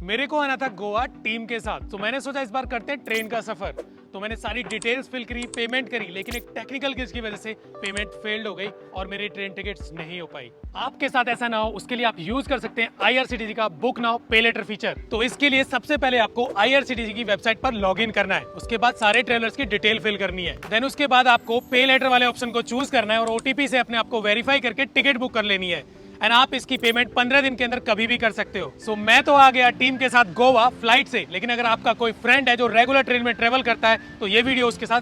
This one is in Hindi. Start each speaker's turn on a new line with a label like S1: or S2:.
S1: मेरे को आना था गोवा टीम के साथ, तो मैंने सोचा इस बार करते हैं ट्रेन का सफर। तो मैंने सारी डिटेल्स फिल करी, पेमेंट करी, लेकिन एक टेक्निकल ग्लिच की वजह से पेमेंट फेल्ड हो गई और मेरी ट्रेन टिकट्स नहीं हो पाई। आपके साथ ऐसा ना हो उसके लिए आप यूज कर सकते हैं IRCTC का बुक नाउ पे लेटर फीचर। तो इसके लिए सबसे पहले आपको IRCTC की वेबसाइट पर लॉग इन करना है, उसके बाद सारे ट्रेवलर्स की डिटेल फिल करनी है, देन उसके बाद आपको पे लेटर वाले ऑप्शन को चूज करना है और OTP से अपने आप को वेरीफाई करके टिकट बुक कर लेनी है। एंड आप इसकी पेमेंट 15 दिन के अंदर कभी भी कर सकते हो। सो मैं तो आ गया टीम के साथ गोवा फ्लाइट से, लेकिन अगर आपका कोई फ्रेंड है जो रेगुलर ट्रेन में ट्रेवल करता है तो ये वीडियो उसके साथ